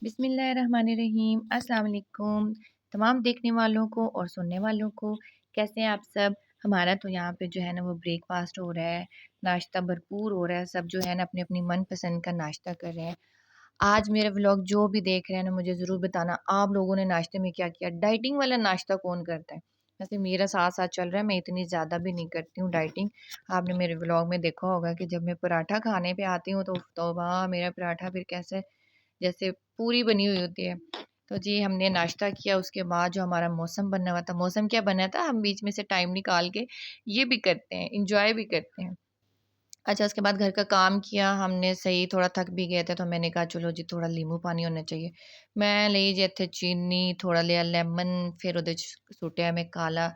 बिस्मिल्लाहिर्रहमानिर्रहीम। अस्सलाम वालेकुम तमाम देखने वालों को और सुनने वालों को। कैसे हैं आप सब? हमारा तो यहाँ पे जो है ना वो ब्रेकफास्ट हो रहा है, नाश्ता भरपूर हो रहा है। सब जो है ना अपनी अपनी मनपसंद का नाश्ता कर रहे हैं। आज मेरा व्लॉग जो भी देख रहे हैं ना मुझे ज़रूर बताना आप लोगों ने नाश्ते में क्या किया। डाइटिंग वाला नाश्ता कौन करता है? वैसे मेरा साथ साथ चल रहा है, मैं इतनी ज़्यादा भी नहीं करती हूँ डाइटिंग। आपने मेरे व्लॉग में देखा होगा कि जब मैं पराठा खाने पे आती हूँ तो तौबा मेरा पराठा फिर कैसे जैसे पूरी बनी हुई होती है। तो जी हमने नाश्ता किया, उसके बाद जो हमारा मौसम बना हुआ था, मौसम क्या बना था, हम बीच में से टाइम निकाल के ये भी करते हैं, एंजॉय भी करते हैं। अच्छा, उसके बाद घर का काम किया हमने, सही थोड़ा थक भी गए थे तो मैंने कहा चलो जी थोड़ा नींबू पानी होना चाहिए। मैं ਲਈ जे ਇੱਥੇ चीनी, थोड़ा लिया लेमन, फिर ਉਹਦੇ 'ਚ सुटिया मैं काला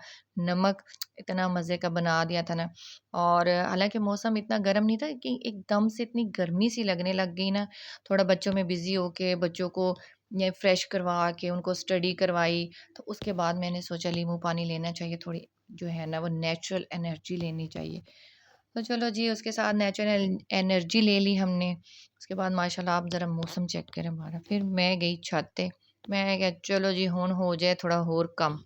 नमक। इतना मज़े का बना दिया था ना। और हालाँकि मौसम इतना गर्म नहीं था कि एकदम से इतनी गर्मी सी लगने लग गई ना। थोड़ा बच्चों में बिज़ी होके बच्चों को ये फ्रेश करवा के उनको स्टडी करवाई, तो उसके बाद मैंने सोचा नींबू पानी लेना चाहिए, थोड़ी जो है ना वो नेचुरल एनर्जी लेनी चाहिए। तो चलो जी उसके साथ नेचुरल एनर्जी ले ली हमने। उसके बाद माशाल्लाह आप ज़रा मौसम चेक करें हमारा। फिर मैं गई छत पे। मैं क्या चलो जी हुण हो जाए थोड़ा होर कम।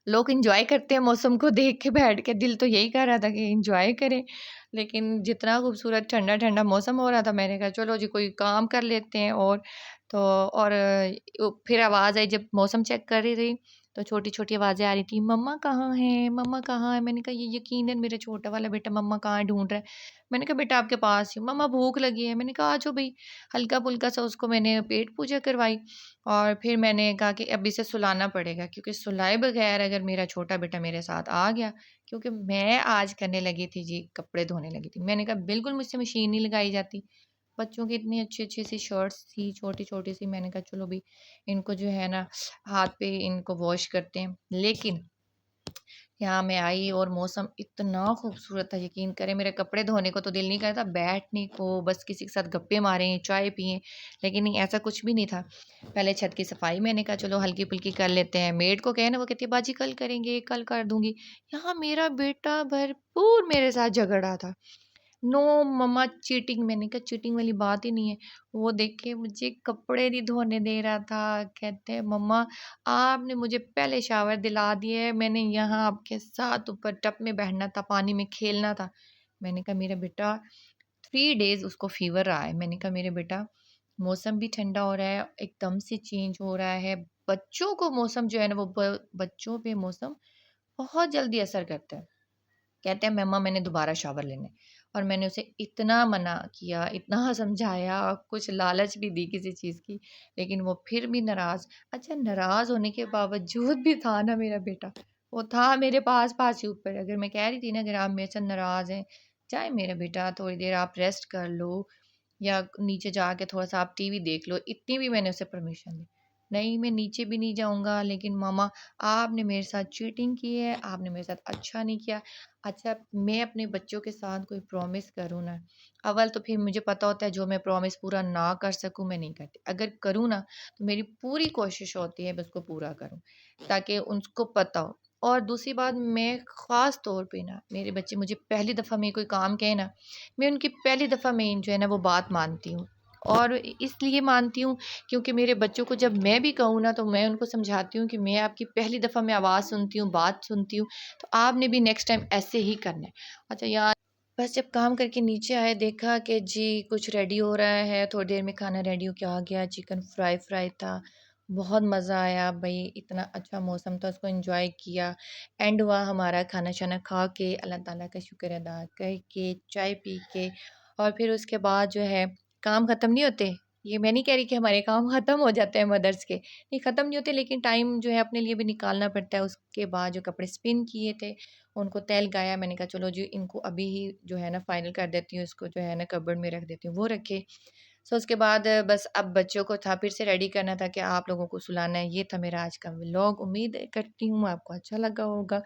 लोग एन्जॉय करते हैं मौसम को देख के बैठ के, दिल तो यही कर रहा था कि एन्जॉय करें। लेकिन जितना खूबसूरत ठंडा-ठंडा मौसम हो रहा था मैंने कहा चलो जी कोई काम कर लेते हैं और तो और फिर आवाज़ आई जब मौसम चेक कर रही थी, तो छोटी-छोटी आवाज़ें आ रही थी, मम्मा कहाँ हैं? मम्मा कहाँ हैं? मैंने कहा ये यकीनन मेरा छोटा वाला बेटा मम्मा कहाँ है ढूँढ रहा है। मैंने कहा बेटा आपके पास ही हूँ। मम्मा भूख लगी है। मैंने कहा आ जाओ भई। हल्का-फुल्का सा उसको मैंने पेट पूजा करवाई। और फिर मैंने कहा कि अब इसे सुलाना पड़ेगा, क्योंकि सुलाए बगैर अगर मेरा छोटा बेटा मेरे साथ आ गया, क्योंकि मैं आज करने लगी थी जी कपड़े धोने लगी थी। मैंने कहा बिल्कुल मुझसे मशीन नहीं लगाई जाती। बच्चों की इतनी अच्छी-अच्छी सी शर्ट्स थी छोटी-छोटी सी, मैंने कहा चलो भई इनको जो है ना हाथ पे इनको वॉश करते हैं। लेकिन यहाँ मैं आई और मौसम इतना खूबसूरत था, यकीन करें मेरे कपड़े धोने को तो दिल नहीं कर रहा था, बैठने को बस किसी के साथ गप्पे मारें, चाय पिएँ, लेकिन नहीं ऐसा कुछ भी नहीं था। पहले छत की सफाई मैंने कहा चलो हल्की-फुल्की कर लेते हैं। मेड को कहे ना वो कहती है बाजी कल करेंगे, कल कर दूँगी। यहाँ मेरा बेटा भरपूर मेरे साथ झगड़ रहा था। नो मम्मा चीटिंग, मैंने कहा चीटिंग वाली बात ही नहीं है। वो देखिए मुझे कपड़े नहीं धोने दे रहा था। कहते हैं मम्मा आपने मुझे पहले शावर दिला दिए, मैंने यहाँ आपके साथ ऊपर टब में बैठना था, पानी में खेलना था। मैंने कहा मेरा बेटा 3 डेज़ उसको फ़ीवर रहा है। मैंने कहा मेरे बेटा मौसम भी ठंडा हो रहा है, एकदम से चेंज हो रहा है। बच्चों को मौसम जो है ना वो ब बच्चों पे मौसम बहुत जल्दी असर करता है। कहते हैं मम्मा मैंने दोबारा शावर लेना है। और मैंने उसे इतना मना किया, इतना समझाया, कुछ लालच भी दी किसी चीज़ की, लेकिन वो फिर भी नाराज़। अच्छा, नाराज़ होने के बावजूद भी था ना मेरा बेटा, वो था मेरे पास-पास ही ऊपर। अगर मैं कह रही थी ना अगर आप मेरे से नाराज़ हैं, जाए मेरा बेटा थोड़ी देर आप रेस्ट कर लो या नीचे जाके थोड़ा-सा आप टीवी देख लो, इतनी भी मैंने उसे परमिशन दी। नहीं मैं नीचे भी नहीं जाऊँगा, लेकिन मम्मा आपने मेरे साथ चीटिंग की है, आपने मेरे साथ अच्छा नहीं किया। अच्छा, मैं अपने बच्चों के साथ कोई प्रॉमिस करूँ ना, अव्वल तो फिर मुझे पता होता है जो मैं प्रॉमिस पूरा ना कर सकूँ, मैं नहीं करती। अगर करूँ ना, तो मेरी पूरी कोशिश होती है मैं उसको पूरा करूँ, ताकि उनको पता हो। और दूसरी बात मैं ख़ास तौर पे ना, मेरे बच्चे मुझे पहली दफ़ा में कोई काम कहें ना, मैं उनकी पहली दफ़ा में जो है ना वो बात मानती हूँ। और इसलिए मानती हूँ क्योंकि मेरे बच्चों को जब मैं भी कहूँ ना, तो मैं उनको समझाती हूँ कि मैं आपकी पहली दफ़ा में आवाज़ सुनती हूँ, बात सुनती हूँ, तो आपने भी नेक्स्ट टाइम ऐसे ही करना है। अच्छा यार, बस जब काम करके नीचे आए देखा कि जी कुछ रेडी हो रहा है, थोड़ी देर में खाना रेडी होके आ गया, चिकन फ्राई था। बहुत मज़ा आया भई, इतना अच्छा मौसम था, उसको एन्जॉय किया। एंड हुआ हमारा खाना-शाना खा के, अल्लाह ताला का शुक्र अदा करके, चाय पी के और फिर उसके बाद जो है काम ख़त्म नहीं होते। ये मैं नहीं कह रही कि हमारे काम ख़त्म हो जाते हैं मदर्स के, नहीं ख़त्म नहीं होते, लेकिन टाइम जो है अपने लिए भी निकालना पड़ता है। उसके बाद जो कपड़े स्पिन किए थे, उनको तह लगाया। मैंने कहा चलो जी इनको अभी ही जो है ना फ़ाइनल कर देती हूँ, इसको जो है ना कबर्ड में रख देती हूँ, वो रखे। सो उसके बाद बस अब बच्चों को था फिर से रेडी करना था कि आप लोगों को सुलाना है। ये था मेरा आज का व्लॉग। उम्मीद करती हूँ आपको अच्छा लगा होगा।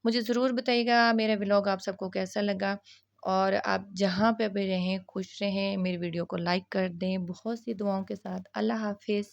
मुझे ज़रूर बताइएगा मेरा व्लॉग आप सबको कैसा लगा। और आप जहाँ पे भी रहें खुश रहें, मेरी वीडियो को लाइक कर दें। बहुत सी दुआओं के साथ। अल्लाह हाफ़िज़।